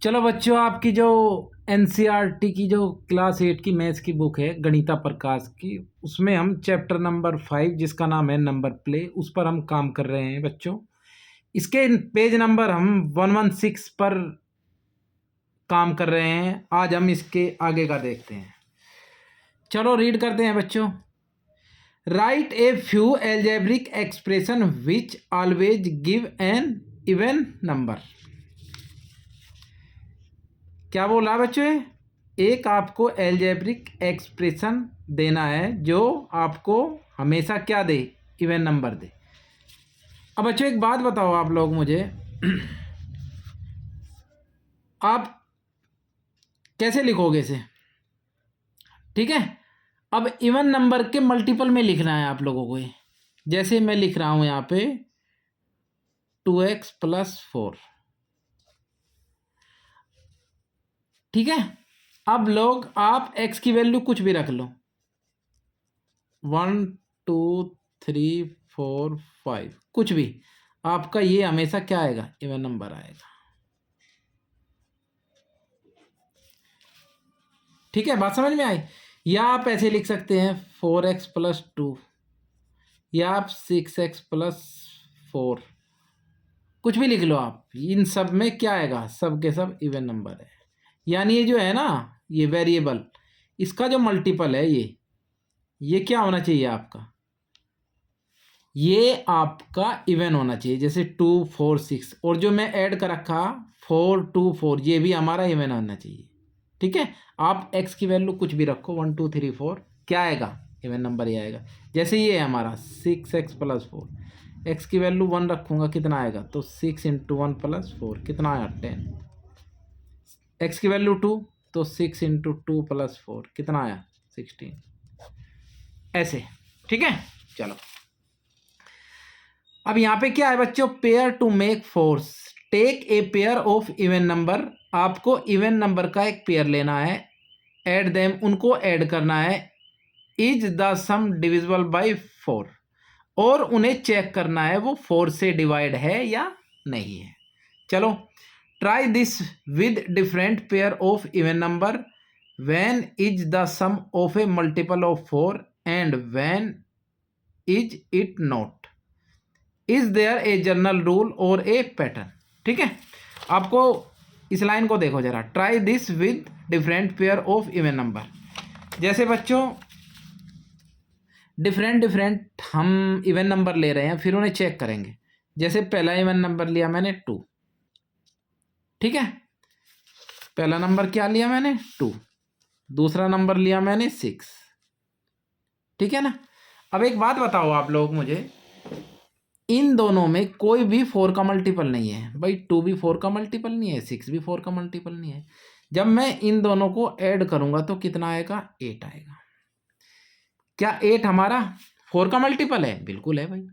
चलो बच्चों, आपकी जो एनसीईआरटी की जो क्लास 8 की मैथ्स की बुक है गणिता प्रकाश की, उसमें हम चैप्टर नंबर 5 जिसका नाम है नंबर प्ले, उस पर हम काम कर रहे हैं बच्चों। इसके पेज नंबर हम 116 पर काम कर रहे हैं। आज हम इसके आगे का देखते हैं। चलो रीड करते हैं बच्चों। Right a few algebraic expression which always give an even number. क्या बोल रहा है बच्चों? एक आपको एल्जेब्रिक एक्सप्रेशन देना है जो आपको हमेशा क्या दे? इवन नंबर दे। अब बच्चों एक बात बताओ आप लोग मुझे, आप कैसे लिखोगे इसे? ठीक है, अब इवन नंबर के मल्टीपल में लिखना है आप लोगों को ये। जैसे मैं लिख रहा हूं यहां पे 2x + 4। ठीक है, अब लोग आप x की वैल्यू कुछ भी रख लो, 1 2 3 4 5 कुछ भी, आपका ये हमेशा क्या आएगा? इवन नंबर आएगा। ठीक है, बात समझ में आई? या आप ऐसे लिख सकते हैं 4x + 2, या आप 6x + 4, कुछ भी लिख लो आप। इन सब में क्या आएगा? सब के सब इवन नंबर है। यानी ये जो है ना, ये वेरिएबल, इसका जो मल्टीपल है ये क्या होना चाहिए आपका? ये आपका इवन होना चाहिए। जैसे 2 4 6, और जो मैं ऐड कर रखा 4 2 4, ये भी हमारा इवन होना चाहिए। ठीक है, आप x की वैल्यू कुछ भी रखो, 1 2 3 4, क्या आएगा? इवन नंबर ही आएगा। जैसे ये है हमारा 6x + 4, x की वैल्यू 1 रखूंगा, कितना आएगा? तो 6 × 1 + 4 कितना आया? 10। x की वैल्यू 2, तो 6 × 2 + 4 कितना आया? 16। ऐसे। ठीक है, चलो अब यहां पे क्या है बच्चों? Pair to make fours, take a pair of even number. आपको इवन नंबर का एक पेयर लेना है, ऐड देम, उनको ऐड करना है, is the sum divisible by 4, और उन्हें चेक करना है वो 4 से डिवाइड है या नहीं है। चलो try this with different pair of even number. When is the sum of a multiple of 4 and when is it not. Is there a general rule or a pattern. ठीक है, आपको इस लाइन को देखो जरा। Try this with different pair of even number. जैसे बच्चों different हम इवन नंबर ले रहे हैं, फिर उन्हें चेक करेंगे। जैसे पहला इवन नंबर लिया मैंने 2। ठीक है, पहला नंबर क्या लिया मैंने? 2। दूसरा नंबर लिया मैंने 6। ठीक है ना। अब एक बात बताओ आप लोग मुझे, इन दोनों में कोई भी 4 का मल्टीपल नहीं है भाई। 2 भी 4 का मल्टीपल नहीं है, 6 भी 4 का मल्टीपल नहीं है। जब मैं इन दोनों को ऐड करूंगा तो कितना आएगा? 8 आएगा। क्या 8 हमारा 4 का मल्टीपल है? बिल्कुल है भाई।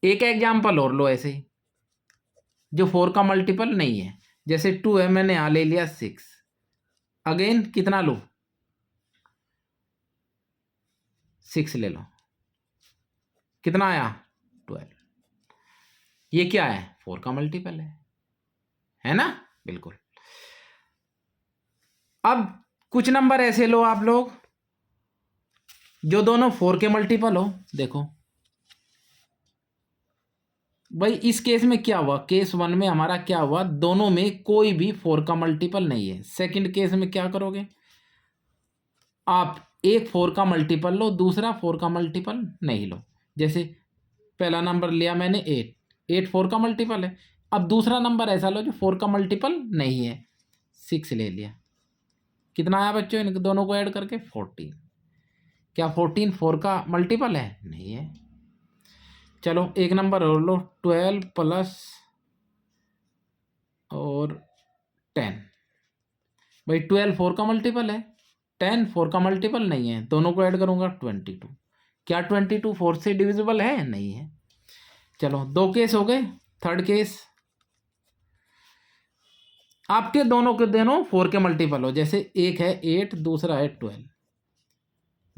एक एग्जाम्पल और लो ऐसे ही जो 4 का मल्टीपल नहीं है। जैसे 2 है, मैंने यहां ले लिया 6, अगेन कितना लो? 6 ले लो, कितना आया? 12। ये क्या है? 4 का मल्टीपल है ना? बिल्कुल। अब कुछ नंबर ऐसे लो आप लोग जो दोनों 4 के मल्टीपल हो। देखो भाई, इस केस में क्या हुआ? केस 1 में हमारा क्या हुआ? दोनों में कोई भी 4 का मल्टीपल नहीं है। सेकंड केस में क्या करोगे आप? एक 4 का मल्टीपल लो, दूसरा 4 का मल्टीपल नहीं लो। जैसे पहला नंबर लिया मैंने 8 4 का मल्टीपल है। अब दूसरा नंबर ऐसा लो जो 4 का मल्टीपल नहीं है, 6 ले लिया। कितना आया बच्चों इन दोनों को ऐड करके? 14। क्या 14 4 का मल्टीपल है? नहीं है। चलो एक नंबर और लो, 12 प्लस और 10। भाई 12 4 का मल्टीपल है, 10 4 का मल्टीपल नहीं है। दोनों को ऐड करूंगा 22। क्या 22 4 से डिविजिबल है? नहीं है। चलो 2 केस हो गए। थर्ड केस, आपके दोनों के दोनों 4 के मल्टीपल हो। जैसे एक है 8, दूसरा है 12,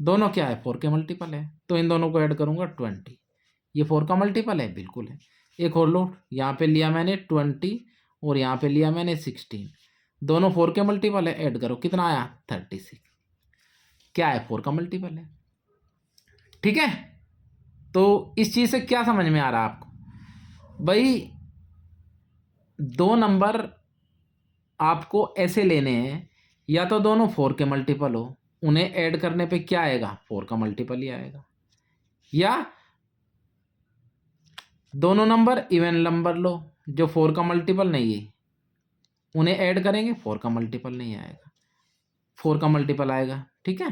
दोनों क्या है? 4 के मल्टीपल है। तो इन दोनों को ऐड करूंगा 20। ये 4 का मल्टीपल है? बिल्कुल है। एक और लो, यहाँ पे लिया मैंने 20 और यहाँ पे लिया मैंने 16। दोनों 4 के मल्टीपल है, ऐड करो, कितना आया 36। क्या है 4 का मल्टीपल है। ठीक है, तो इस चीज से क्या समझ में आ रहा है आपको भाई, दो नंबर आपको ऐसे लेने हैं, या तो दोनों 4 के मल्टीपल हो, उन्हें ऐड करने पे क्या आएगा 4 का मल्टीपल ही आएगा, या दोनों नंबर इवन नंबर लो जो 4 का मल्टीपल नहीं है, उन्हें ऐड करेंगे 4 का मल्टीपल नहीं आएगा, 4 का मल्टीपल आएगा। ठीक है,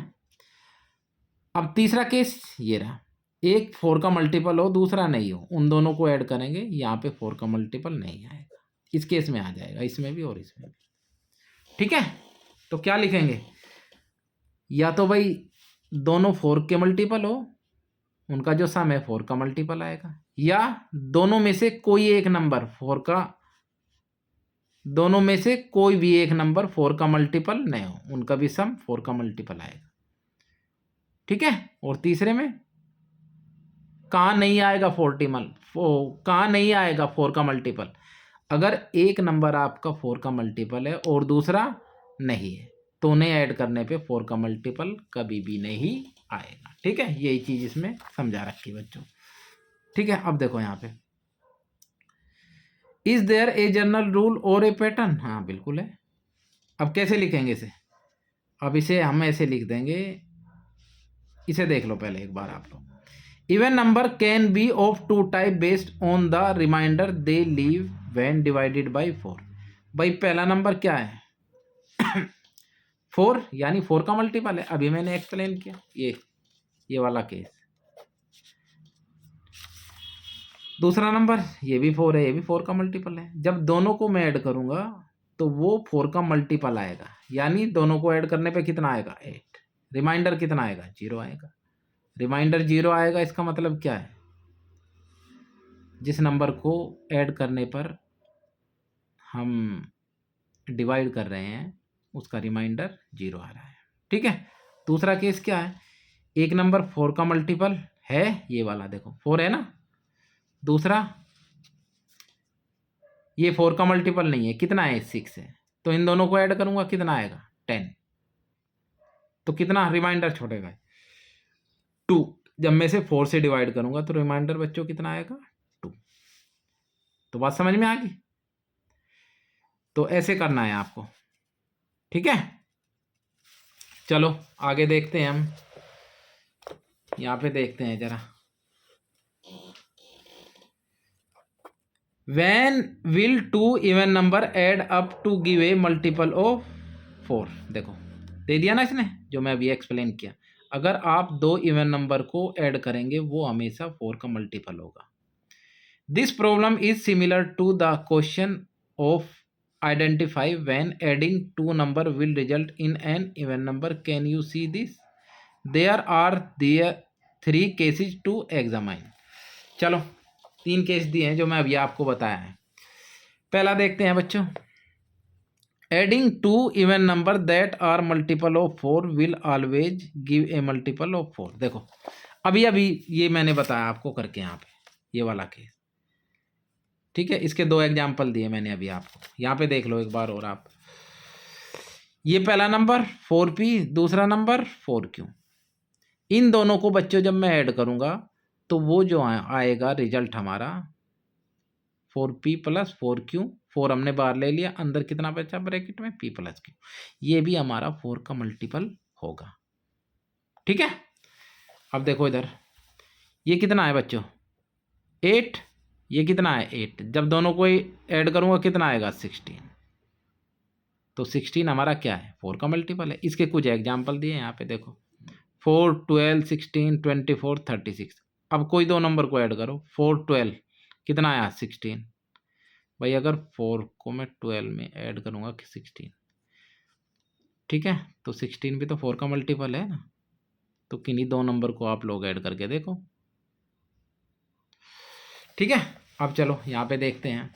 अब तीसरा केस ये रहा, एक 4 का मल्टीपल हो दूसरा नहीं हो, उन दोनों को ऐड करेंगे, यहाँ पे 4 का मल्टीपल नहीं आएगा, इस केस में आ जाएगा, इसमें भी और इसमें भी। ठीक है, तो क्या लिखेंगे, या तो भाई दोनों 4 के मल्टीपल हो, उनका जो सम है 4 का मल्टीपल आएगा, या दोनों में से कोई एक नंबर 4 का, दोनों में से कोई भी एक नंबर 4 का मल्टीपल नहीं हो, उनका भी सम 4 का मल्टीपल आएगा। ठीक है, और तीसरे में कहाँ नहीं आएगा कहाँ नहीं आएगा 4 का मल्टीपल, अगर एक नंबर आपका 4 का मल्टीपल है और दूसरा नहीं है, तो उन्हें ऐड करने पे 4 का मल्टीपल कभी भी नहीं आएगा। ठीक है, यही चीज इसमें समझा रखी बच्चों। ठीक है, अब देखो यहाँ पे, is there a general rule or a pattern, हाँ बिल्कुल है। अब कैसे लिखेंगे इसे, अब इसे हम ऐसे लिख देंगे, इसे देख लो पहले एक बार आप लोग, even number can be of two type based on the remainder they leave when divided by 4। भाई पहला नंबर क्या है 4, यानी 4 का मल्टीपल है, अभी मैंने एक्सप्लेन किया, ये वाला केस। दूसरा नंबर ये भी 4 है, ये भी 4 का मल्टीपल है, जब दोनों को मैं ऐड करूंगा तो वो 4 का मल्टीपल आएगा, यानी दोनों को ऐड करने पे कितना आएगा 8, रिमाइंडर कितना आएगा 0 आएगा। रिमाइंडर 0 आएगा, इसका मतलब क्या है, जिस नंबर को ऐड करने पर हम डिवाइड कर रहे हैं उसका रिमाइंडर 0 आ रहा है। ठीक है, दूसरा केस क्या है, एक नंबर 4 का मल्टीपल है, ये वाला देखो 4 है ना, दूसरा ये 4 का मल्टीपल नहीं है, कितना है 6 है, तो इन दोनों को ऐड करूंगा कितना आएगा 10, तो कितना रिमाइंडर छोड़ेगा 2, जब मैं से 4 से डिवाइड करूंगा तो रिमाइंडर बच्चों कितना आएगा 2। तो बात समझ में आ गई, तो ऐसे करना है आपको। ठीक है, चलो आगे देखते हैं हम, यहाँ पे देखते हैं जरा, when will two even number add up to give a multiple of 4। देखो दे दिया ना इसने, जो मैं अभी एक्सप्लेन किया, अगर आप दो इवन नंबर को ऐड करेंगे वो हमेशा 4 का मल्टीपल होगा। This problem is similar to the question of identify when adding two number will result in an even number, can you see this, there are 3 cases to examine. चलो 3 case दिए हैं जो मैं अभी आपको बताया है। पहला देखते हैं बच्चों, adding two even number that are multiple of 4 will always give a multiple of 4। देखो अभी ये मैंने बताया आपको करके यहाँ पे, ये वाला केस। ठीक है, इसके 2 एग्जाम्पल दिए मैंने अभी आपको, यहाँ पे देख लो एक बार और आप, ये पहला नंबर 4p, दूसरा नंबर 4q, इन दोनों को बच्चों जब मैं ऐड करूंगा तो वो जो आएगा रिजल्ट हमारा 4p प्लस 4q, 4 हमने बाहर ले लिया, अंदर कितना बचा ब्रैकेट में p प्लस q, ये भी हमारा 4 का मल्टीपल होगा। ठीक है, अब देखो इधर ये कितना है बच्चों 8, ये कितना है 8, जब दोनों को ऐड करूंगा कितना आएगा 16, तो 16 हमारा क्या है 4 का मल्टीपल है। इसके कुछ एग्जाम्पल दिए यहाँ पे देखो, 4, 12, 16, 24, 36। अब कोई दो नंबर को ऐड करो, 4, 12 कितना आया 16, भाई अगर 4 को मैं 12 में ऐड करूँगा कि 16, ठीक है, तो 16 भी तो 4 का मल्टीपल है ना, तो किन्हीं दो नंबर को आप लोग ऐड करके देखो। ठीक है, अब चलो यहाँ पे देखते हैं,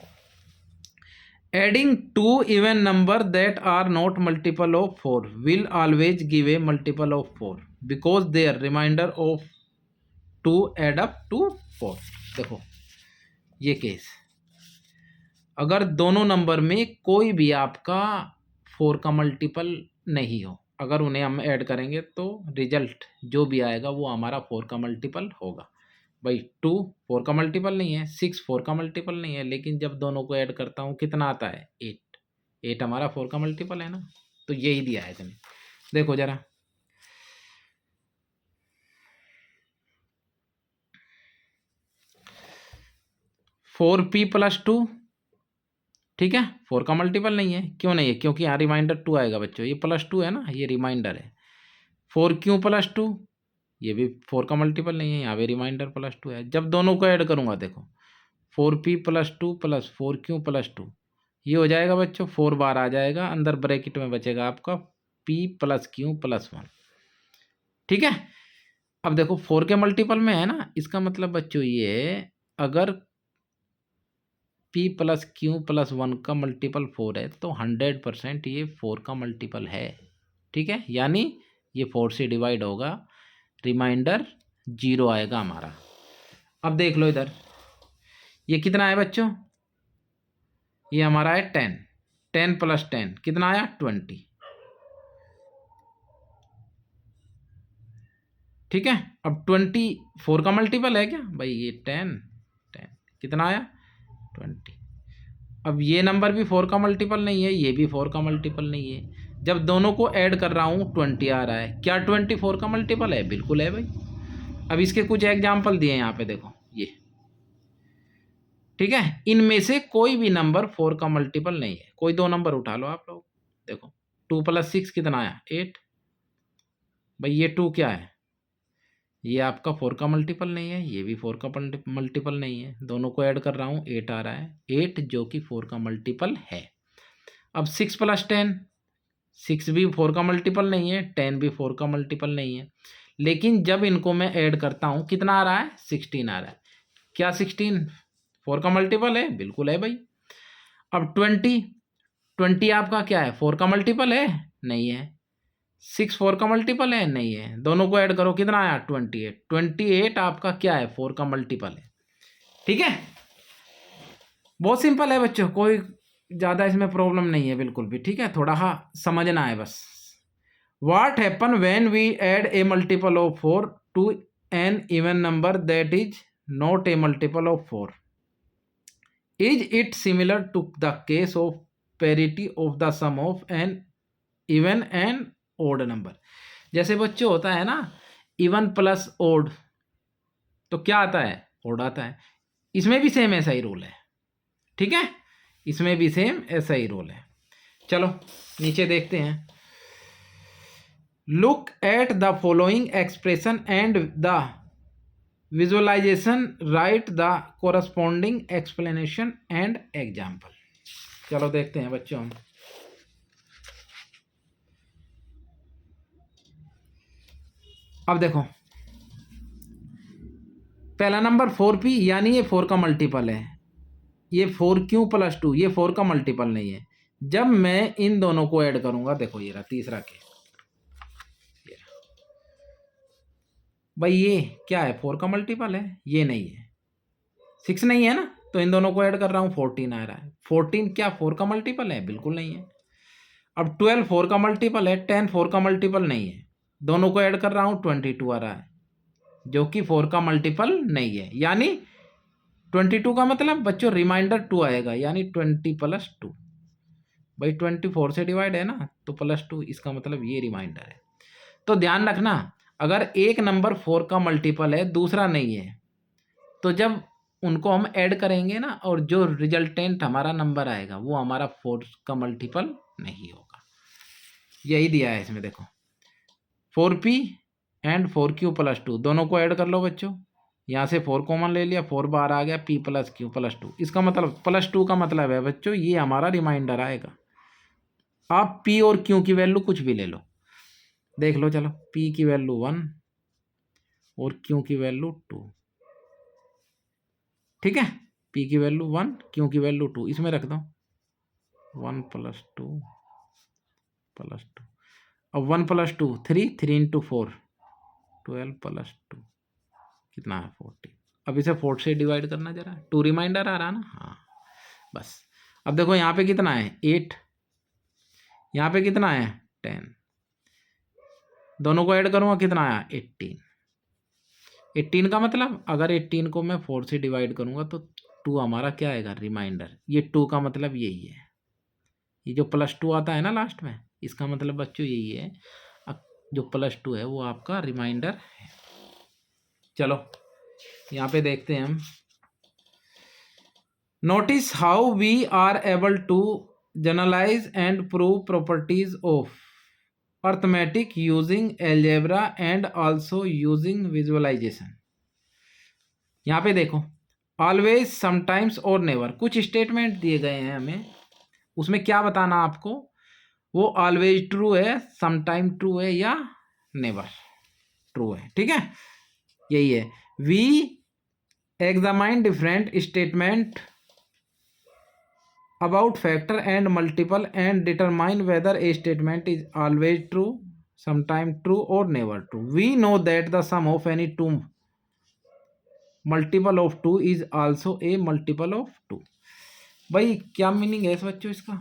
adding two even number that are not multiple of 4 will always give a multiple of 4 because their remainder of 2 add up to 4। देखो ये केस, अगर दोनों नंबर में कोई भी आपका 4 का मल्टीपल नहीं हो। अगर उन्हें हम ऐड करेंगे तो रिजल्ट जो भी आएगा वो हमारा 4 का मल्टीपल होगा। भाई 2 4 का मल्टीपल नहीं है, 6 4 का मल्टीपल नहीं है, लेकिन जब दोनों को ऐड करता हूँ कितना आता है 8। 8 हमारा 4 का मल्टीपल है ना, तो यही दिया है इसने। देखो जरा, 4p + 2, ठीक है, 4 का मल्टीपल नहीं है। क्यों नहीं है? क्योंकि यहाँ रिमाइंडर 2 आएगा बच्चों, ये +2 है ना, ये रिमाइंडर है। 4q + 2, ये भी 4 का मल्टीपल नहीं है, यहाँ पे रिमाइंडर +2 है। जब दोनों को ऐड करूंगा देखो, 4p + 2 + 4q + 2, ये हो जाएगा बच्चों 4 बार आ जाएगा, अंदर ब्रैकेट में बचेगा आपका p + q + 1, ठीक है। अब देखो 4 के मल्टीपल में है ना, इसका मतलब बच्चों ये अगर p + q + 1 का मल्टीपल 4 है तो 100% ये 4 का मल्टीपल है, ठीक है। यानी ये 4 से डिवाइड होगा, रिमाइंडर 0 आएगा हमारा। अब देख लो इधर, ये कितना है बच्चों, ये हमारा है 10, 10 + 10 कितना आया 20, ठीक है। अब 20 4 का मल्टीपल है क्या भाई, ये 10 10 कितना आया 20। अब ये नंबर भी 4 का मल्टीपल नहीं है, ये भी 4 का मल्टीपल नहीं है। जब दोनों को ऐड कर रहा हूँ 20 आ रहा है, क्या 24 का मल्टीपल है? बिल्कुल है भाई। अब इसके कुछ एग्जाम्पल दिए यहाँ पे देखो, ये ठीक है, इनमें से कोई भी नंबर 4 का मल्टीपल नहीं है। कोई दो नंबर उठा लो आप लोग, देखो 2 + 6 कितना आया 8, भाई ये 2 क्या है, ये आपका 4 का मल्टीपल नहीं है, ये भी 4 का मल्टीपल नहीं है। दोनों को ऐड कर रहा हूँ 8 आ रहा है, 8 जो कि 4 का मल्टीपल है। अब 6 + 10, 6 भी 4 का मल्टीपल नहीं है, 10 भी 4 का मल्टीपल नहीं है, लेकिन जब इनको मैं ऐड करता हूँ कितना आ रहा है 16 आ रहा है। क्या 16 4 का मल्टीपल है? बिल्कुल है भाई। अब 20 आपका क्या है 4 का मल्टीपल है? नहीं है। 6 4 का मल्टीपल है? नहीं है। दोनों को ऐड करो कितना आया 28, 28 आपका क्या है 4 का मल्टीपल है, ठीक है। बहुत सिंपल है बच्चों, कोई ज़्यादा इसमें प्रॉब्लम नहीं है बिल्कुल भी, ठीक है, थोड़ा हाँ समझना है बस। What happen when we add a multiple of 4 to an even number that is not a multiple of 4? Is it similar to the case of parity of the sum of an even and odd number? जैसे बच्चों होता है ना even plus odd, तो क्या आता है odd आता है। इसमें भी सेम ऐसा ही रूल है, ठीक है, इसमें भी सेम ऐसा ही रूल है। चलो नीचे देखते हैं। Look at the following expression and the visualisation, write the corresponding explanation and example. चलो देखते हैं बच्चों हम। अब देखो पहला नंबर 4p, यानी ये 4 का मल्टीपल है। ये 4q + 2, ये 4 का मल्टीपल नहीं है। जब मैं इन दोनों को ऐड करूंगा, देखो ये रहा तीसरा के, भाई ये क्या है 4 का मल्टीपल है? ये नहीं है। 6 नहीं है ना, तो इन दोनों को ऐड कर रहा हूँ 14 आ रहा है। 14 क्या 4 का मल्टीपल है? बिल्कुल नहीं है। अब 12 4 का मल्टीपल है, 10 4 का मल्टीपल नहीं है। दोनों को ऐड कर रहा हूँ 22 आ रहा है, जो कि 4 का मल्टीपल नहीं है। यानी 22 का मतलब बच्चों रिमाइंडर 2 आएगा, यानी 20 + 2। भाई 24 से डिवाइड है ना, तो +2, इसका मतलब ये रिमाइंडर है। तो ध्यान रखना, अगर एक नंबर 4 का मल्टीपल है दूसरा नहीं है, तो जब उनको हम ऐड करेंगे ना, और जो रिजल्टेंट हमारा नंबर आएगा वो हमारा 4 का मल्टीपल नहीं होगा। यही दिया है इसमें देखो, 4p एंड 4q + 2, दोनों को ऐड कर लो बच्चों। यहाँ से 4 कॉमन ले लिया, 4 बार आ गया p + q + 2। इसका मतलब +2 का मतलब है बच्चों ये हमारा रिमाइंडर आएगा। आप p और q की वैल्यू कुछ भी ले लो, देख लो। चलो p की वैल्यू 1 और q की वैल्यू 2, ठीक है। p की वैल्यू 1, q की वैल्यू 2, इसमें रख दो 1 + 2 + 2। अब 1 + 2 3, 3 × 4 12 + 2 कितना है 40। अब इसे 4 से डिवाइड करना जरा, 2 रिमाइंडर आ रहा है ना, हाँ बस। अब देखो यहाँ पे कितना है 8, यहाँ पे कितना है 10, दोनों को ऐड करूँगा कितना आया 18। 18 का मतलब अगर 18 को मैं 4 से डिवाइड करूँगा तो 2 हमारा क्या आएगा रिमाइंडर। ये 2 का मतलब यही है, ये जो +2 आता है ना लास्ट में, इसका मतलब बच्चों यही है, अब जो +2 है वो आपका रिमाइंडर है। चलो यहाँ पे देखते हैं हम। Notice how we are able to generalise and prove properties of arithmetic using algebra and also using visualisation. यहाँ पे देखो ऑलवेज, समटाइम्स और नेवर, कुछ स्टेटमेंट दिए गए हैं हमें, उसमें क्या बताना आपको, वो ऑलवेज ट्रू है, समटाइम ट्रू है या नेवर ट्रू है। ठीक है, यही है। We examine different statement about factor and multiple and determine whether a statement is always true, sometime true और never true. We know that the sum of any two multiple of 2 is also a multiple of 2। भाई क्या meaning है इस बच्चों इसका?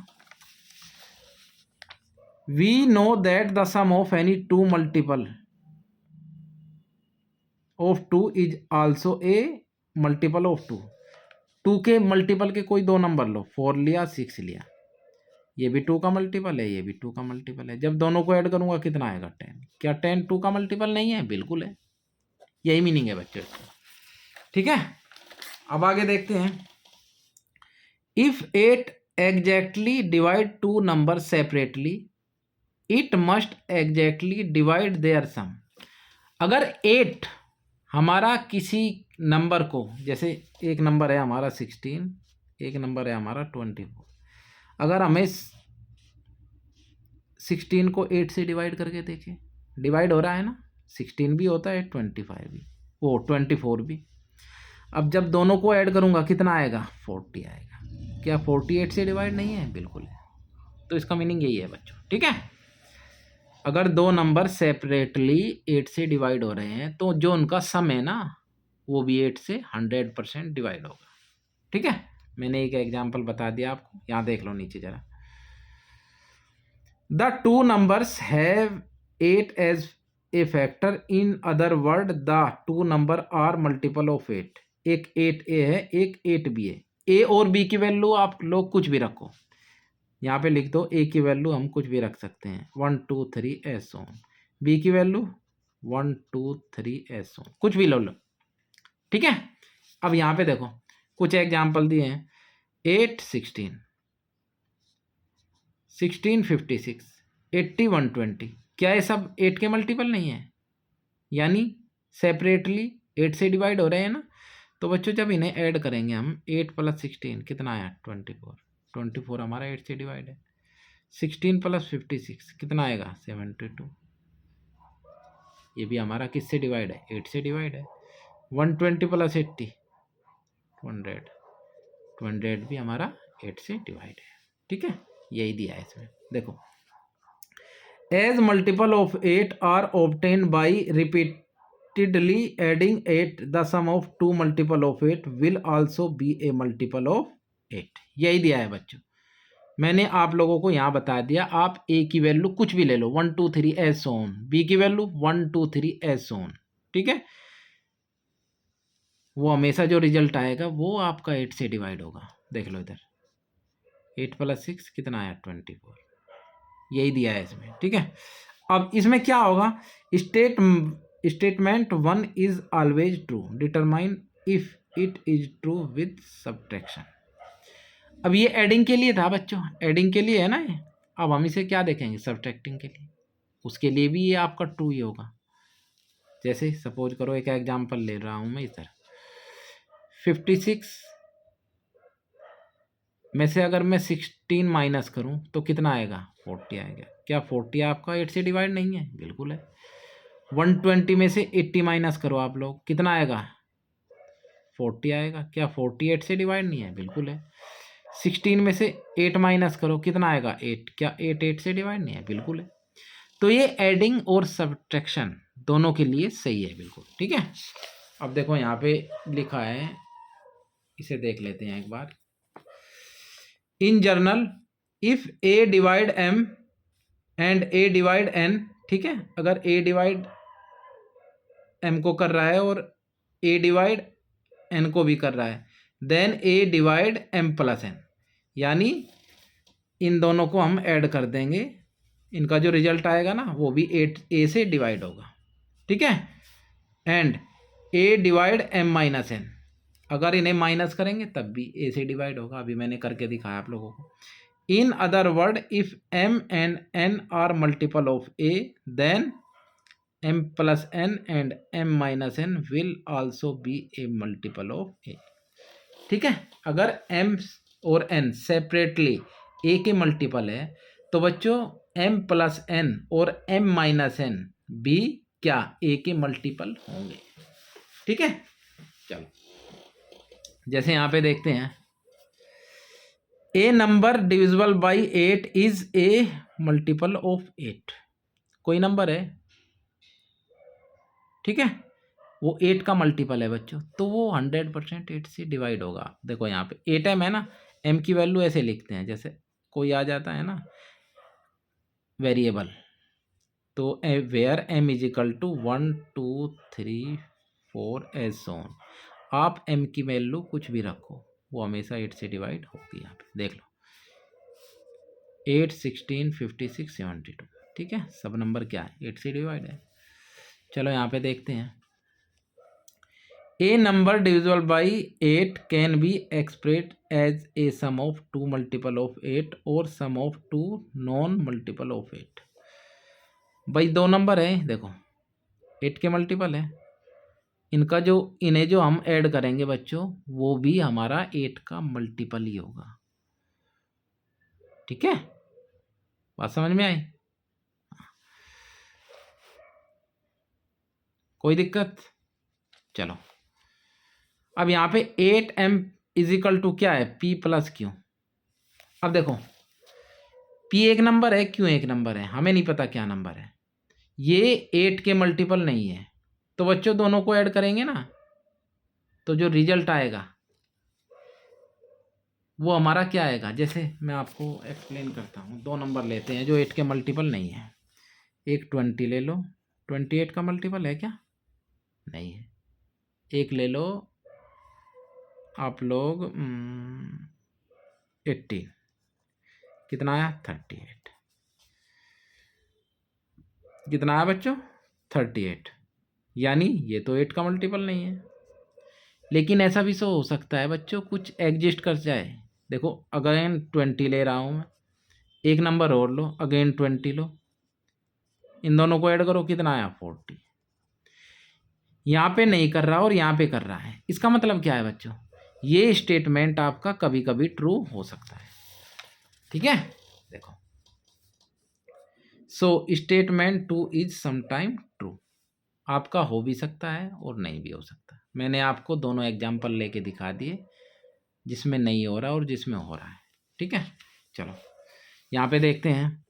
We know that the sum of any two multiple of 2 is also a multiple of 2। 2 के multiple के कोई दो नंबर लो, 4 लिया 6 लिया, ये भी 2 का मल्टीपल है, ये भी 2 का मल्टीपल है। जब दोनों को ऐड करूंगा कितना आएगा 10। क्या 10 2 का मल्टीपल नहीं है? बिल्कुल है। यही मीनिंग है बच्चों इसका। ठीक है, अब आगे देखते हैं। If 8 exactly divide 2 number separately it must exactly divide their sum. अगर 8 हमारा किसी नंबर को, जैसे एक नंबर है हमारा 16, एक नंबर है हमारा 24, अगर हमें 16 को 8 से डिवाइड करके देखें, डिवाइड हो रहा है ना, 16 भी होता है 25 भी, वो 24 भी। अब जब दोनों को ऐड करूंगा कितना आएगा 40 आएगा। क्या 48 से डिवाइड नहीं है? बिल्कुल है। तो इसका मीनिंग यही है बच्चों। ठीक है, अगर दो नंबर सेपरेटली 8 से डिवाइड हो रहे हैं तो जो उनका सम है ना वो भी 8 से 100% डिवाइड होगा। ठीक है, मैंने एक एग्जांपल बता दिया आपको, यहाँ देख लो नीचे जरा। The two numbers have 8 as a factor, in other word the two number are multiple of 8। एक 8a है, एक 8b है। a और b की वैल्यू आप लोग कुछ भी रखो, यहाँ पे लिख दो a की वैल्यू हम कुछ भी रख सकते हैं 1 2 3 ऐसे ऑन, b की वैल्यू 1 2 3 ऐसे ऑन, कुछ भी लो। ठीक है, अब यहाँ पे देखो कुछ एग्जाम्पल दिए हैं। 8 16, 16 56, 80 120। क्या ये सब 8 के मल्टीपल नहीं है? यानी सेपरेटली 8 से डिवाइड हो रहे हैं ना। तो बच्चों जब इन्हें ऐड करेंगे हम, 8 + 16 कितना आया 24, 24 हमारा 8 से डिवाइड है। 16 + 56 कितना आएगा 72, ये भी हमारा किससे डिवाइड है 8 से डिवाइड है। 120 + 80 200, 200 भी हमारा 8 से डिवाइड है। ठीक है, यही दिया है इसमें। देखो, as multiple of 8 are obtain by repeatedly adding 8 the sum of 2 multiple of 8 will also be a multiple of 8। यही दिया है बच्चों, मैंने आप लोगों को यहाँ बता दिया। आप ए की वैल्यू कुछ भी ले लो 1 2 3 एज ऑन, बी की वैल्यू 1 2 3 एज ऑन। ठीक है, वो हमेशा जो रिजल्ट आएगा वो आपका 8 से डिवाइड होगा। देख लो इधर 8 + 6 कितना आया 24, यही दिया है इसमें। ठीक है, अब इसमें क्या होगा, statement 1 is always true, determine if it is true with subtraction. अब ये एडिंग के लिए था बच्चों, एडिंग के लिए है ना ये। अब हम इसे क्या देखेंगे सब्ट्रैक्टिंग के लिए, उसके लिए भी ये आपका ट्रू ही होगा। जैसे सपोज करो, एक एग्जांपल ले रहा हूं मैं इधर, 56 में से अगर मैं 16 माइनस करूं तो कितना आएगा 40 आएगा। क्या 40 आपका 8 से डिवाइड नहीं है? बिल्कुल है। 120 में से 80 माइनस करो आप लोग, कितना आएगा 40 आएगा। क्या 40 8 से डिवाइड नहीं है? बिल्कुल है। 16 में से 8 माइनस करो, कितना आएगा 8। क्या 8 8 से डिवाइड नहीं है? बिल्कुल है। तो ये एडिंग और सब्ट्रैक्शन दोनों के लिए सही है बिल्कुल। ठीक है, अब देखो यहाँ पे लिखा है, इसे देख लेते हैं एक बार। In general if A divide M and A divide N, ठीक है, अगर ए डिवाइड एम को कर रहा है और ए डिवाइड एन को भी कर रहा है, देन ए डिवाइड एम प्लस एन, यानी इन दोनों को हम ऐड कर देंगे, इनका जो रिजल्ट आएगा ना वो भी ए से डिवाइड होगा, ठीक है। And A divide m minus n, अगर इन्हें माइनस करेंगे तब भी ए से डिवाइड होगा, अभी मैंने करके दिखाया आप लोगों को। In other word, if M and N are multiple of A, then M plus N and M minus N will also be a multiple of A, ठीक है। अगर एम और एन सेपरेटली ए के मल्टीपल है तो बच्चों एम प्लस एन और M minus N भी क्या ए के मल्टीपल होंगे, ठीक है। चलो जैसे यहाँ पे देखते हैं, a number divisible by 8 is a multiple of 8, कोई नंबर है, ठीक है, वो 8 का मल्टीपल है बच्चों, तो वो 100% 8 से डिवाइड होगा। देखो यहाँ पे 8 एम है ना, एम की वैल्यू ऐसे लिखते हैं, जैसे कोई आ जाता है ना वेरिएबल, तो where M is equal to 1 2 3 4 as so, on M की वैल्यू कुछ भी रखो वो हमेशा 8 से डिवाइड होगी। यहाँ पे देख लो 8 16 56 72, ठीक है, सब नंबर क्या है 8 से डिवाइड है। चलो यहाँ पे देखते हैं, a number divisible by 8 can be express as a sum of 2 multiple of 8 और sum of 2 non multiple of 8। भाई दो नंबर है, देखो 8 के मल्टीपल है, इनका जो इन्हें जो हम ऐड करेंगे बच्चों वो भी हमारा 8 का मल्टीपल ही होगा, ठीक है, बात समझ में आई, कोई दिक्कत। चलो अब यहाँ पे 8m इज इक्वल टू क्या है, p प्लस क्यू। अब देखो p एक नंबर है, q एक नंबर है, हमें नहीं पता क्या नंबर है, ये 8 के मल्टीपल नहीं है, तो बच्चों दोनों को ऐड करेंगे ना तो जो रिजल्ट आएगा वो हमारा क्या आएगा, जैसे मैं आपको एक्सप्लेन करता हूँ, दो नंबर लेते हैं जो 8 के मल्टीपल नहीं है, एक 20 ले लो, 28 का मल्टीपल है क्या, नहीं है, एक ले लो आप लोग 80, कितना आया 38, कितना आया बच्चों 38, यानी ये तो 8 का मल्टीपल नहीं है। लेकिन ऐसा भी हो सकता है बच्चों कुछ एग्जिस्ट कर जाए, देखो अगेन 20 ले रहा हूँ मैं, एक नंबर और लो, अगेन 20 लो, इन दोनों को ऐड करो, कितना आया 40, यहाँ पे नहीं कर रहा और यहाँ पे कर रहा है, इसका मतलब क्या है बच्चों, ये स्टेटमेंट आपका कभी कभी ट्रू हो सकता है, ठीक है। देखो so statement 2 is sometime true, आपका हो भी सकता है और नहीं भी हो सकता। मैंने आपको दोनों एग्जाम्पल लेके दिखा दिए, जिसमें नहीं हो रहा और जिसमें हो रहा है, ठीक है। चलो यहाँ पे देखते हैं,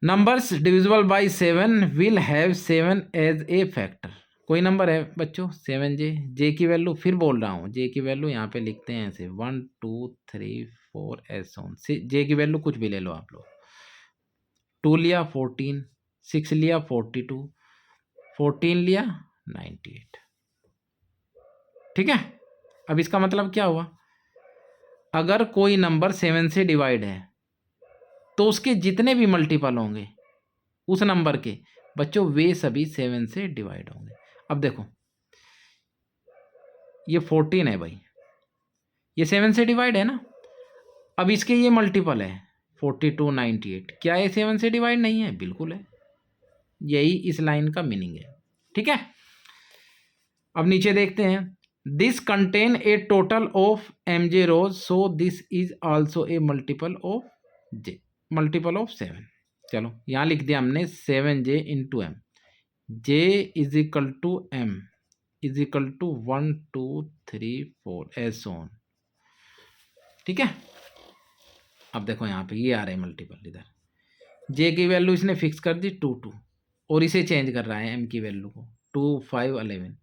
numbers divisible by 7 will have 7 as a factor, कोई नंबर है बच्चों 7j, जे की वैल्यू फिर बोल रहा हूँ, जे की वैल्यू यहाँ पे लिखते हैं ऐसे 1 2 3 4 ऐसे, जे की वैल्यू कुछ भी ले लो आप लोग, 2 लिया 14, 6 लिया 42, 14 लिया 98, ठीक है। अब इसका मतलब क्या हुआ, अगर कोई नंबर 7 से डिवाइड है तो उसके जितने भी मल्टीपल होंगे उस नंबर के बच्चों वे सभी 7 से डिवाइड होंगे। अब देखो ये 14 है भाई, ये 7 से डिवाइड है ना, अब इसके ये मल्टीपल है 42 98, क्या ये 7 से डिवाइड नहीं है, बिल्कुल है, यही इस लाइन का मीनिंग है, ठीक है। अब नीचे देखते हैं, this contain a total of mj rows, so this is also a multiple of j, multiple of 7। चलो यहाँ लिख दिया हमने 7j into m, j is equal to m is equal to 1 2 3 4 ऐसे ऑन, ठीक है। अब देखो यहाँ पे ये आ रहा है मल्टीपल, इधर j की वैल्यू इसने फिक्स कर दी 2 2 और इसे चेंज कर रहा है m की वैल्यू को 2 5 11,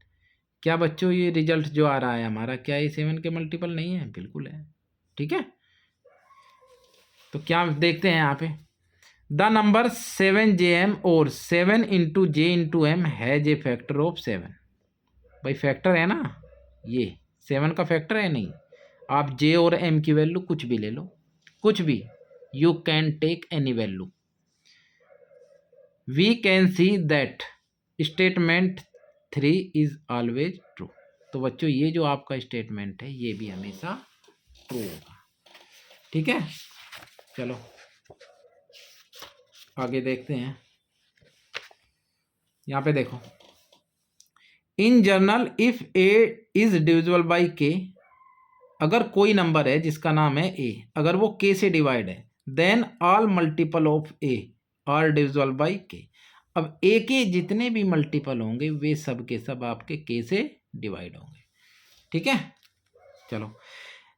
क्या बच्चों ये रिजल्ट जो आ रहा है हमारा, क्या ये 7 के मल्टीपल नहीं है, बिल्कुल है, ठीक है। तो क्या देखते हैं यहाँ पे, द नंबर 7jm और 7 into j into m has a factor of 7। भाई फैक्टर है ना, ये 7 का फैक्टर है नहीं। आप जे और एम की वैल्यू कुछ भी ले लो, कुछ भी, you can take any value. We can see that statement 3 is always true. तो बच्चों ये जो आपका स्टेटमेंट है ये भी हमेशा ट्रू होगा। ठीक है, चलो आगे देखते हैं। यहाँ पे देखो, इन general if A is divisible by k, अगर कोई नंबर है जिसका नाम है ए, अगर वो के से डिवाइड है, then all multiple of a are divisible by k. अब ए के जितने भी मल्टीपल होंगे वे सब के सब आपके के से डिवाइड होंगे। ठीक है, चलो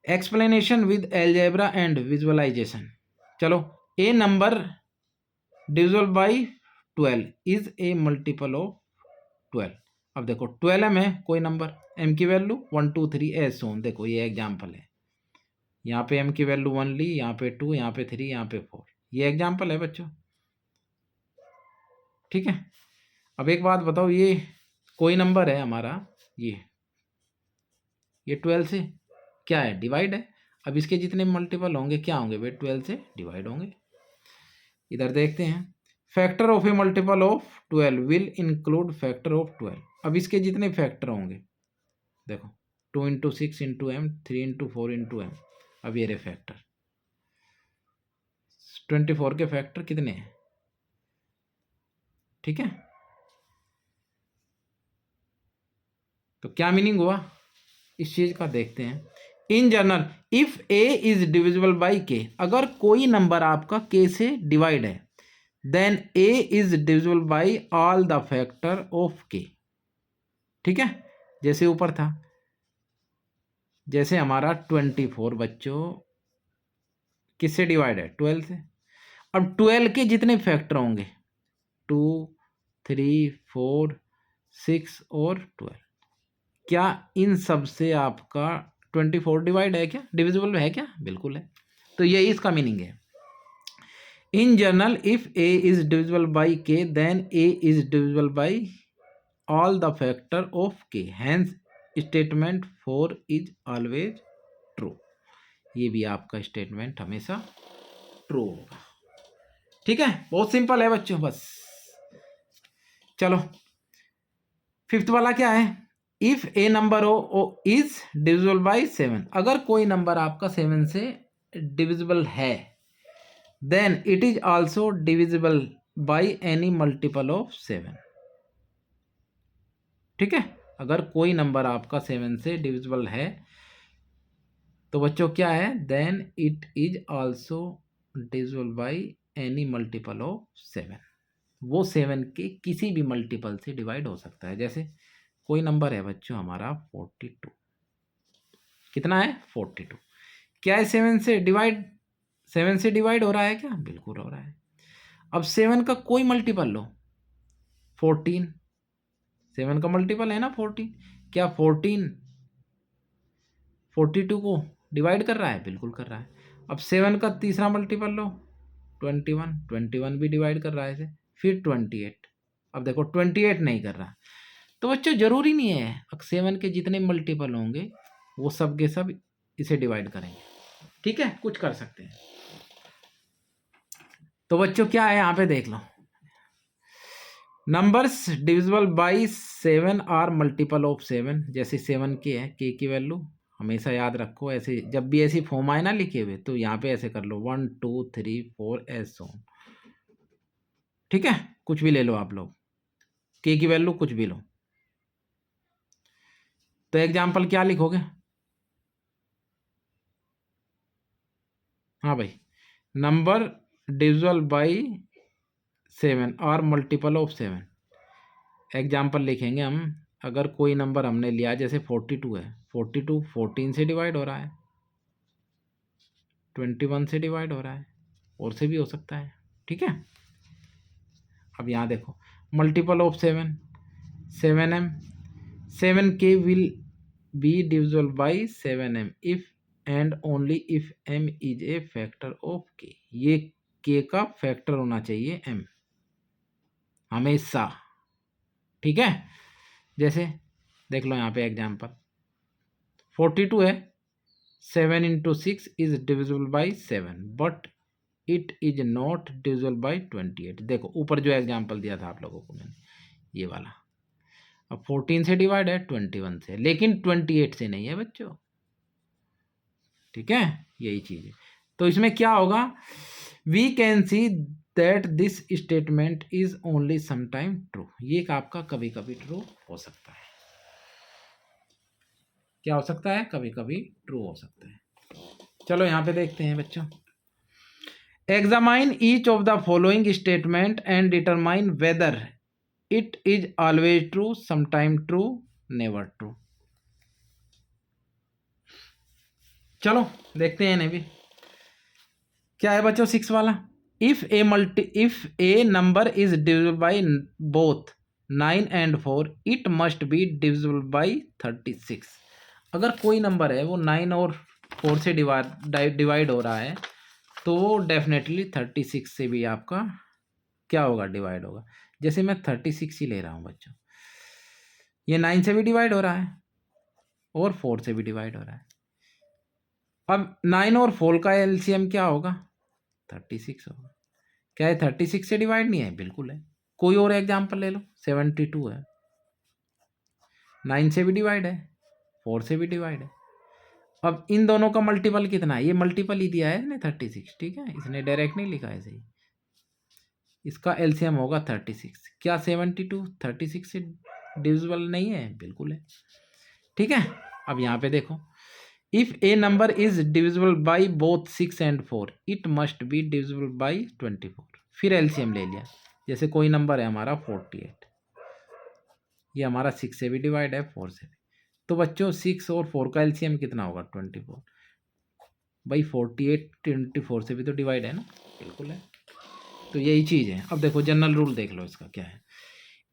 explanation with algebra and visualization. चलो, a number divisible by 12 is a multiple of 12। अब देखो 12 है कोई नंबर, एम की वैल्यू 1 2 3 एज सोन। देखो ये एग्जाम्पल है, यहाँ पे एम की वैल्यू 1 ली, यहाँ पे 2, यहाँ पे 3, यहाँ पे 4। ये एग्जाम्पल है बच्चों। ठीक है, अब एक बात बताओ, ये कोई नंबर है हमारा, ये 12 से क्या है, डिवाइड है। अब इसके जितने मल्टीपल होंगे क्या होंगे, वे 12 से डिवाइड होंगे। इधर देखते हैं, factor of a multiple of 12 will include factor of 12। अब इसके जितने फैक्टर होंगे, देखो 2 into 6 into m, 3 into 4 into m. अब ये रे फैक्टर 24 के फैक्टर कितने हैं। ठीक है, तो क्या मीनिंग हुआ इस चीज का, देखते हैं। In general if A is divisible by k, अगर कोई नंबर आपका के से डिवाइड है, then A is divisible by all the factor of k. ठीक है, जैसे ऊपर था, जैसे हमारा 24 बच्चों किससे डिवाइड है, 12 से। अब 12 के जितने फैक्टर होंगे, 2 3 4 6 और 12, क्या इन सब से आपका 24 डिवाइड है क्या, डिविजिबल है क्या, बिल्कुल है। तो यही इसका मीनिंग है। In general if A is divisible by K, then A is divisible by all the factor of K, hence statement 4 is always true. ये भी आपका स्टेटमेंट हमेशा ट्रू होगा। ठीक है, बहुत सिंपल है बच्चों, बस। चलो फिफ्थ वाला क्या है, if a number o is divisible by 7। अगर कोई नंबर आपका 7 से डिविजिबल है, then it is also divisible by any multiple of 7। ठीक है, अगर कोई नंबर आपका 7 से डिविजिबल है तो बच्चों क्या है, then it is also divisible by any multiple of 7। वो 7 के किसी भी मल्टीपल से डिवाइड हो सकता है। जैसे कोई नंबर है बच्चों हमारा 42, कितना है 42, क्या है 7 से डिवाइड हो रहा है क्या, बिल्कुल हो रहा है। अब 7 का कोई मल्टीपल लो, 14, 7 का मल्टीपल है ना 14, क्या 14 42 को डिवाइड कर रहा है, बिल्कुल कर रहा है। अब 7 का तीसरा मल्टीपल लो, 21 भी डिवाइड कर रहा है इसे, फिर 28। अब देखो 28 नहीं कर रहा। तो बच्चों जरूरी नहीं है 7 के जितने मल्टीपल होंगे वो सब के सब इसे डिवाइड करेंगे। ठीक है, कुछ कर सकते हैं। तो बच्चों क्या है यहाँ पे देख लो, numbers divisible by 7 are multiple of 7। जैसे 7 के है, के की वैल्यू हमेशा याद रखो, ऐसे जब भी ऐसी फॉर्म आए ना लिखे हुए तो यहाँ पे ऐसे कर लो 1 2 3 4 ऐसे। ठीक है, कुछ भी ले लो आप लोग, के की वैल्यू कुछ भी लो। तो एग्जाम्पल क्या लिखोगे, हाँ भाई, नंबर डिविजिबल बाई 7 और मल्टीपल ऑफ 7। एग्जाम्पल लिखेंगे हम, अगर कोई नंबर हमने लिया जैसे 42 है, 42 14 से डिवाइड हो रहा है, 21 से डिवाइड हो रहा है, और से भी हो सकता है। ठीक है, अब यहाँ देखो multiple of 7 7m, 7k will be divisible by 7m if and only if m is a factor of k। ये के का फैक्टर होना चाहिए m हमेशा, ठीक है। जैसे देख लो यहाँ पे एग्जाम्पल 42 है, 7 into 6 is divisible by 7 but it is not divisible by 28। देखो ऊपर जो एग्जाम्पल दिया था आप लोगों को मैंने, ये वाला, अब 14 से डिवाइड है 21 से, लेकिन 28 से नहीं है बच्चों, ठीक है, यही चीज है। तो इसमें क्या होगा, we can see that this statement is only sometime true, ये आपका कभी कभी ट्रू हो सकता है। क्या हो सकता है, कभी कभी ट्रू हो सकता है। चलो यहाँ पे देखते हैं बच्चों, examine each of the following statement and determine whether it is always true, sometime true, never true. चलो देखते हैं इन्हें भी। क्या है बच्चों 6 वाला, if a number is divisible by both 9 and 4 it must be divisible by 36। अगर कोई नंबर है वो 9 और 4 से डिवाइड हो रहा है तो वो डेफिनेटली 36 से भी आपका क्या होगा, डिवाइड होगा। जैसे मैं 36 ही ले रहा हूँ बच्चों, ये 9 से भी डिवाइड हो रहा है और 4 से भी डिवाइड हो रहा है। अब 9 और 4 का एलसीएम क्या होगा, 36 होगा। क्या है 36 से डिवाइड नहीं है, बिल्कुल है। कोई और एग्जाम्पल ले लो, 72 है, 9 से भी डिवाइड है, 4 से भी डिवाइड है। अब इन दोनों का मल्टीपल कितना है, ये मल्टीपल ही दिया है इसने 36, ठीक है, इसने डायरेक्ट नहीं लिखा है सही। इसका एलसीएम होगा 36। क्या 72 36 से डिविजिबल नहीं है, बिल्कुल है, ठीक है। अब यहाँ पे देखो, if a number is divisible by both 6 and 4 it must be divisible by 24। फिर एलसीएम ले लिया, जैसे कोई नंबर है हमारा 48, ये हमारा 6 से भी डिवाइड है 4 से भी, तो बच्चों 6 और 4 का एलसीएम कितना होगा 24। भाई 48 24 से भी तो डिवाइड है ना, बिल्कुल है। तो यही चीज़ है। अब देखो जनरल रूल देख लो इसका क्या है।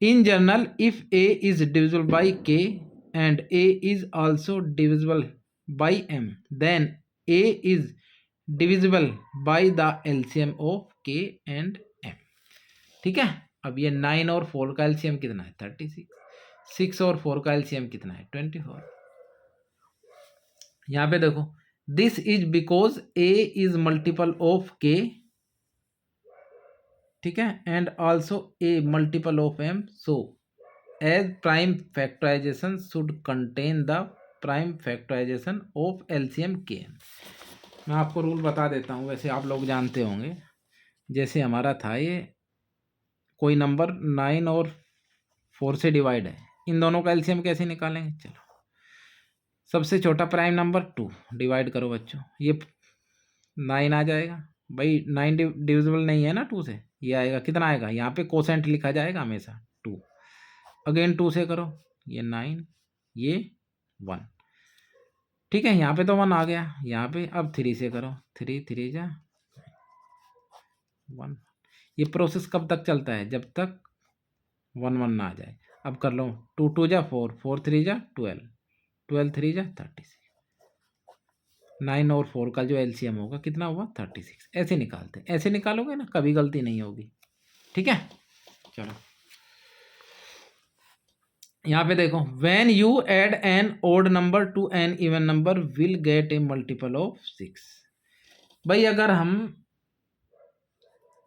In general if A is divisible by K and A is also divisible by M then A is divisible by the LCM of K and M, ठीक है। अब ये 9 और 4 का एलसीएम कितना है 36, 6 और 4 का एलसीएम कितना है 24। यहाँ पे देखो, this is because a is multiple of k, ठीक है, and also a multiple of m, so as prime factorisation should contain the prime factorisation of LCM k m. मैं आपको रूल बता देता हूँ, वैसे आप लोग जानते होंगे। जैसे हमारा था ये कोई नंबर 9 और 4 से डिवाइड है, इन दोनों का एलसीएम कैसे निकालेंगे, चलो सबसे छोटा प्राइम नंबर 2 डिवाइड करो बच्चों, ये 9 आ जाएगा। भाई 9 डिविजिबल नहीं है ना 2 से, ये आएगा कितना आएगा, यहाँ पे कोसेंट लिखा जाएगा हमेशा 2, अगेन 2 से करो, ये 9, ये 1, ठीक है, यहाँ पे तो 1 आ गया। यहाँ पे अब 3 से करो, 3 3 जा 1। ये प्रोसेस कब तक चलता है, जब तक 1 1 ना आ जाए। अब कर लो 2 2 जा 4, 4 3 जा 12, 12 3 जा 36। 9 और 4 का जो एलसीएम होगा कितना हुआ 36। ऐसे निकालते हैं, ऐसे निकालोगे ना कभी गलती नहीं होगी, ठीक है। चलो यहाँ पे देखो, when you add an odd number to an even number will get a multiple of 6। भाई अगर हम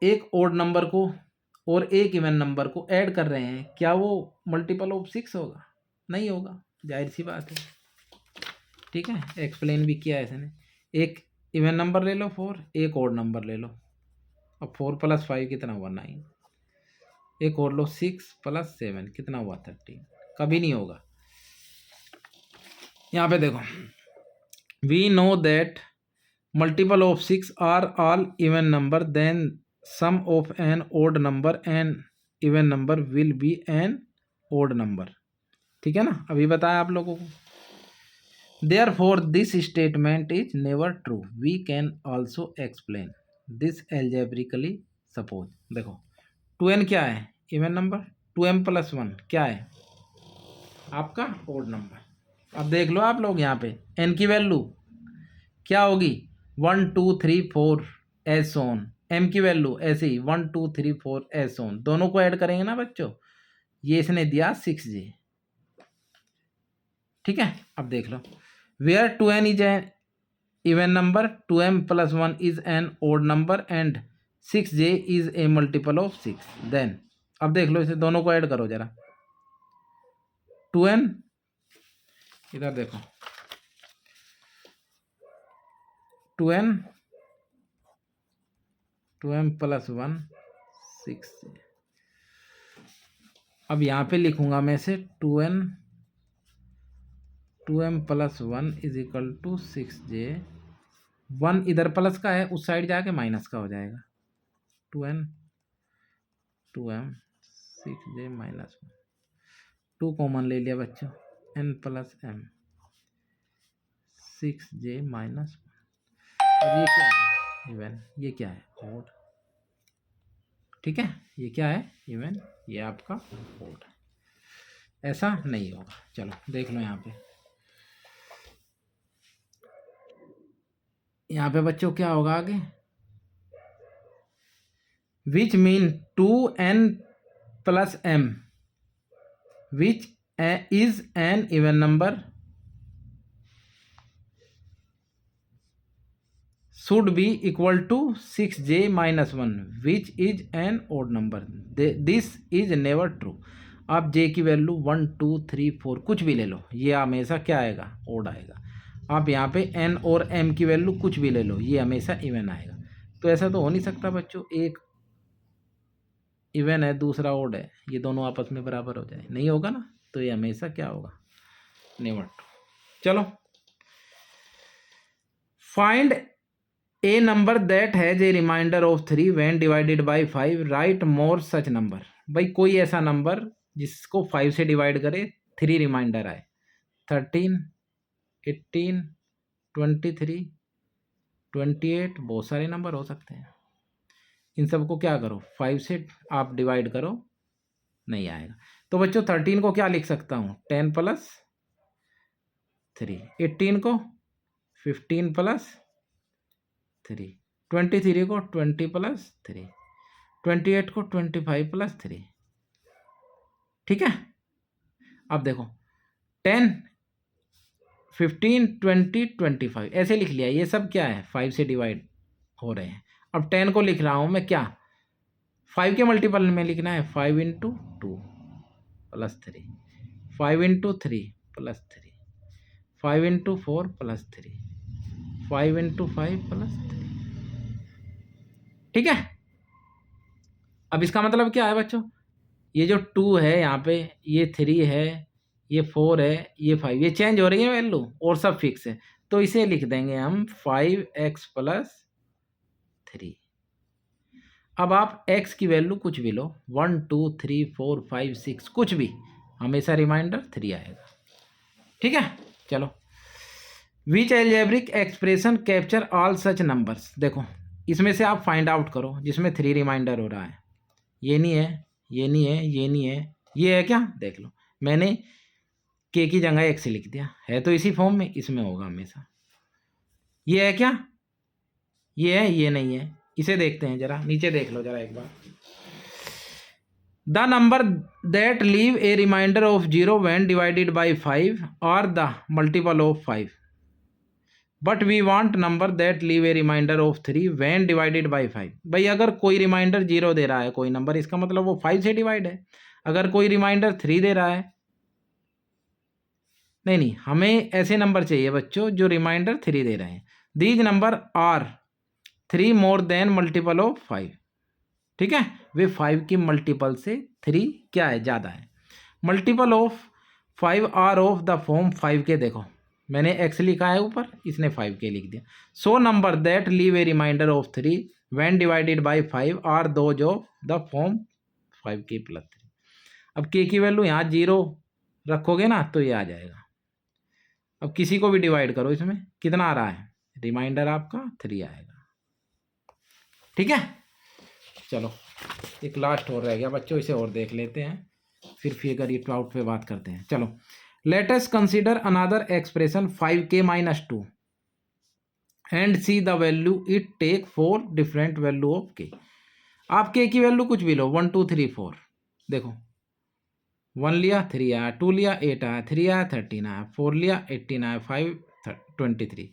एक ओड नंबर को और एक इवन नंबर को ऐड कर रहे हैं, क्या वो मल्टीपल ऑफ 6 होगा, नहीं होगा, जाहिर सी बात है, ठीक है। एक्सप्लेन भी किया है इसने। एक इवन नंबर ले लो 4, एक ओड नंबर ले लो, अब 4 + 5 कितना हुआ 9, एक और लो 6 + 7 कितना हुआ 13, कभी नहीं होगा। यहाँ पे देखो, we know that multiple of 6 are all even number then sum of an odd number and even number will be an odd number, ठीक है ना, अभी बताया आप लोगों को। Therefore, this statement is never true. We can also explain this algebraically. Suppose देखो 2n क्या है इवन नंबर, 2m + 1 क्या है आपका ओड नंबर। अब देख लो आप लोग यहाँ पे n की वैल्यू क्या होगी 1 2 3 4 एज सोन, m की वैल्यू ऐसे ही 1 2 3 4 एस ऑन, दोनों को ऐड करेंगे ना बच्चों, ये इसने दिया 6j। ठीक है, अब देख लो, where 2n is an even number, 2m + 1 is an odd number and 6j is a multiple of 6, then अब देख लो, इसे दोनों को ऐड करो जरा। 2n इधर देखो, 2m + 1 6j। अब यहाँ पे लिखूंगा मैं इसे 2m + 1 = 6j। 1 इधर प्लस का है, उस साइड जाके माइनस का हो जाएगा। 2m 6j - 1, 2 कॉमन ले लिया बच्चों, n + m 6j - 1। अब ये क्या है? इवन। ये क्या है? ऑड। ठीक है, ये क्या है? इवन। ये आपका ऑड। ऐसा नहीं होगा। चलो देख लो यहाँ पे बच्चों क्या होगा आगे, which mean 2n + m which is an even number should be equal to 6j - 1 which is an odd number, this is never true। आप j की वैल्यू 1 2 3 4 कुछ भी ले लो, ये हमेशा क्या आएगा? ओड आएगा। आप यहाँ पे n और m की वैल्यू कुछ भी ले लो, ये हमेशा इवन आएगा। तो ऐसा तो हो नहीं सकता बच्चों, एक इवन है दूसरा ओड है, ये दोनों आपस में बराबर हो जाए, नहीं होगा ना। तो ये हमेशा क्या होगा? Never true. चलो, find a number that has a remainder of 3 when divided by 5, write more such number। भाई कोई ऐसा नंबर जिसको 5 से डिवाइड करे 3 रिमाइंडर आए, 13 18 23 28, बहुत सारे नंबर हो सकते हैं। इन सबको क्या करो, 5 से आप डिवाइड करो, नहीं आएगा। तो बच्चों 13 को क्या लिख सकता हूँ? 10 + 3। 18 को 15 + 3, 23 को 20 + 3, 28 को 25 + 3। ठीक है, अब देखो 10 15 20 25 ऐसे लिख लिया, ये सब क्या है? 5 से डिवाइड हो रहे हैं। अब 10 को लिख रहा हूं मैं क्या? 5 के मल्टीपल में लिखना है, 5 × 2 + 3, 5 × 3 + 3, 5 × 4 + 3, 5 × 5 + 3। ठीक है, अब इसका मतलब क्या है बच्चों? ये जो 2 है यहाँ पे, ये 3 है, ये 4 है, ये 5, ये चेंज हो रही है वैल्यू और सब फिक्स है। तो इसे लिख देंगे हम 5x + 3। अब आप x की वैल्यू कुछ भी लो, 1 2 3 4 5 6 कुछ भी, हमेशा रिमाइंडर 3 आएगा। ठीक है, चलो, which algebraic expression capture all such numbers. देखो इसमें से आप फाइंड आउट करो जिसमें 3 रिमाइंडर हो रहा है। ये नहीं है, ये नहीं है, ये नहीं है, ये है क्या? देख लो, मैंने k की जगह x लिख दिया, है तो इसी फॉर्म में, इसमें होगा हमेशा। ये है क्या? ये है, ये नहीं है। इसे देखते हैं जरा, नीचे देख लो जरा एक बार। The number that leave a remainder of 0 when divided by 5 और the multiple of 5, but we want number that leave a remainder of 3 when divided by 5। भाई अगर कोई रिमाइंडर 0 दे रहा है कोई नंबर, इसका मतलब वो 5 से डिवाइड है। अगर कोई रिमाइंडर 3 दे रहा है, नहीं, हमें ऐसे नंबर चाहिए बच्चों जो रिमाइंडर 3 दे रहे हैं। These number are 3 more than multiple of 5। ठीक है, वे 5 की मल्टीपल से 3 क्या है? ज़्यादा है। Multiple of 5 are of the form 5 k, देखो मैंने x लिखा है ऊपर, इसने 5 के लिख दिया। So number that leave a remainder of 3 when divided by 5 are those of the form 5k + 3। अब k की वैल्यू यहाँ 0 रखोगे ना तो ये आ जाएगा। अब किसी को भी डिवाइड करो, इसमें कितना आ रहा है? रिमाइंडर आपका 3 आएगा। ठीक है, चलो एक लास्ट और रह गया बच्चों, इसे और देख लेते हैं, फिर फिगर इट आउट पे बात करते हैं। चलो, let us consider another expression 5k - 2। And see the value it take for different value of k. आप के की वैल्यू कुछ भी लो, 1 2 3 4, देखो 1 लिया 3 आया, 2 लिया 8 आया, 3 आया 13 आया, 4 लिया 18 आया, 5 23।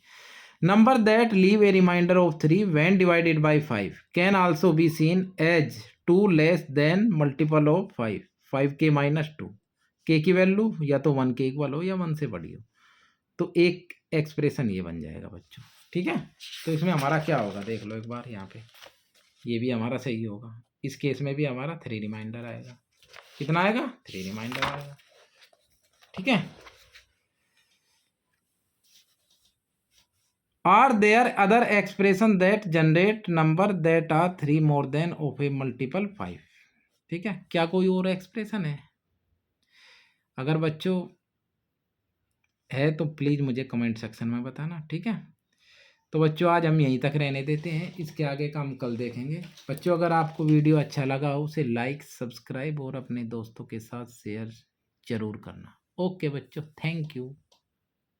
Number that leave a remainder of 3 when divided by 5 can also be seen as 2 less than multiple of 5, 5k minus 2। के की वैल्यू या तो 1 के इक्वल हो या 1 से बड़ी हो, तो एक एक्सप्रेशन ये बन जाएगा बच्चों। ठीक है, तो इसमें हमारा क्या होगा देख लो एक बार, यहाँ पे ये भी हमारा सही होगा, इस केस में भी हमारा 3 रिमाइंडर आएगा। कितना आएगा? 3 रिमाइंडर आएगा। ठीक है, are there other expression that generate number that are 3 more than of a multiple 5। ठीक है, क्या कोई और एक्सप्रेशन है? अगर बच्चों है तो प्लीज़ मुझे कमेंट सेक्शन में बताना। ठीक है, तो बच्चों आज हम यहीं तक रहने देते हैं, इसके आगे का हम कल देखेंगे। बच्चों अगर आपको वीडियो अच्छा लगा हो उसे लाइक सब्सक्राइब और अपने दोस्तों के साथ शेयर जरूर करना। ओके बच्चों, थैंक यू।